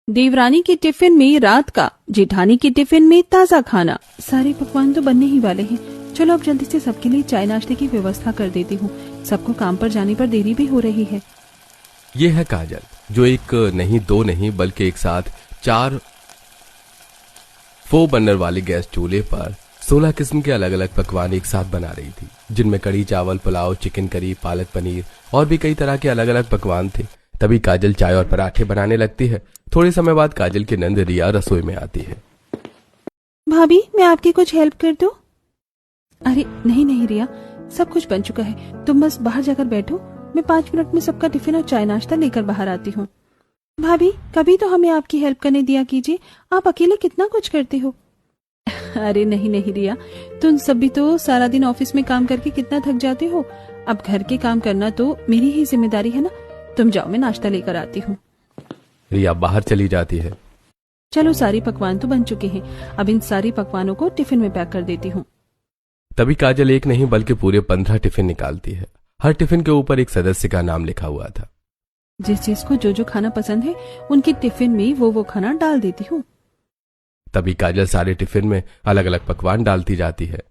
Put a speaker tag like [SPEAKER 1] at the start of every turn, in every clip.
[SPEAKER 1] देवरानी के टिफिन में रात का, जेठानी के टिफिन में ताजा खाना। सारे पकवान तो बनने ही वाले हैं। चलो अब जल्दी से सबके लिए चाय नाश्ते की व्यवस्था कर देती हूँ। सबको काम पर जाने पर देरी भी हो रही है।
[SPEAKER 2] ये है काजल, जो एक नहीं दो नहीं बल्कि एक साथ 4 बर्नर वाले गैस चूल्हे पर 16 किस्म के अलग अलग पकवान एक साथ बना रही थी, जिनमें कड़ी चावल, पुलाव, चिकन करी, पालक पनीर और भी कई तरह के अलग अलग पकवान थे। तभी काजल चाय और पराठे बनाने लगती है। थोड़े समय बाद काजल की नंद रिया रसोई में आती है।
[SPEAKER 1] भाभी, मैं आपकी कुछ हेल्प कर दूं? अरे नहीं नहीं रिया, सब कुछ बन चुका है, तुम बस बाहर जाकर बैठो। मैं 5 मिनट में सबका टिफिन और चाय नाश्ता लेकर बाहर आती हूँ। भाभी, कभी तो हमें आपकी हेल्प करने दिया कीजिए, आप अकेले कितना कुछ करते हो। अरे नहीं नहीं रिया, तुम सभी तो सारा दिन ऑफिस में काम करके कितना थक जाते हो। अब घर के काम करना तो मेरी ही जिम्मेदारी है ना। तुम जाओ, मैं नाश्ता लेकर आती हूँ।
[SPEAKER 2] रिया बाहर चली जाती है।
[SPEAKER 1] चलो, सारे पकवान तो बन चुके हैं, अब इन सारी पकवानों को टिफिन में पैक कर देती हूँ।
[SPEAKER 2] तभी काजल एक नहीं बल्कि पूरे 15 टिफिन निकालती है। हर टिफिन के ऊपर एक सदस्य का नाम लिखा हुआ था।
[SPEAKER 1] जिस जिसको जो जो खाना पसंद है उनके टिफिन में वो खाना डाल देती हूँ।
[SPEAKER 2] तभी काजल सारे टिफिन में अलग अलग पकवान डालती जाती है।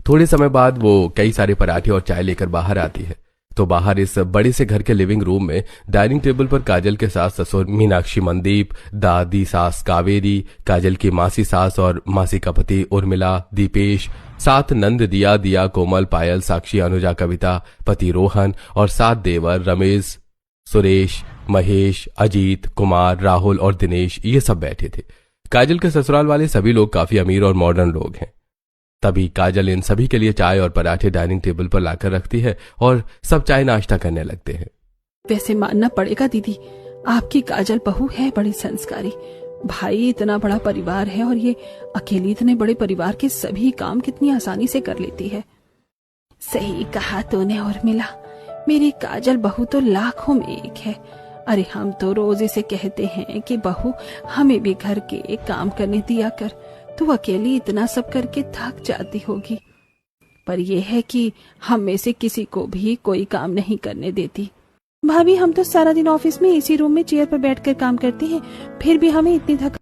[SPEAKER 2] थोड़े समय बाद वो कई सारे पराठे और चाय लेकर बाहर आती है। तो बाहर इस बड़े से घर के लिविंग रूम में डाइनिंग टेबल पर काजल के सास ससुर मीनाक्षी मनदीप, दादी सास कावेरी, काजल की मासी सास और मासी का पति उर्मिला, दीपेश, 7 नंद दिया, दिया, कोमल, पायल, साक्षी, अनुजा, कविता, पति रोहन और 7 देवर रमेश, सुरेश, महेश, अजीत, कुमार, राहुल और दिनेश, ये सब बैठे थे। काजल के ससुराल वाले सभी लोग काफी अमीर और मॉडर्न लोग हैं। तभी काजल इन सभी के लिए चाय और पराठे डाइनिंग टेबल पर लाकर रखती है और सब चाय नाश्ता करने लगते हैं।
[SPEAKER 1] वैसे मानना पड़ेगा दीदी, आपकी काजल बहू है बड़ी संस्कारी। भाई इतना बड़ा परिवार है और ये अकेली इतने बड़े परिवार के सभी काम कितनी आसानी से कर लेती है। सही कहा तूने उर्मिला, मेरी काजल बहू तो लाखों में एक है। अरे हम तो रोज इसे कहते हैं कि बहू हमें भी घर के काम करने दिया कर, तू अकेली इतना सब करके थक जाती होगी। पर यह है कि हम में से किसी को भी कोई काम नहीं करने देती। भाभी, हम तो सारा दिन ऑफिस में इसी रूम में चेयर पर बैठकर काम करते हैं, फिर भी हमें इतनी थक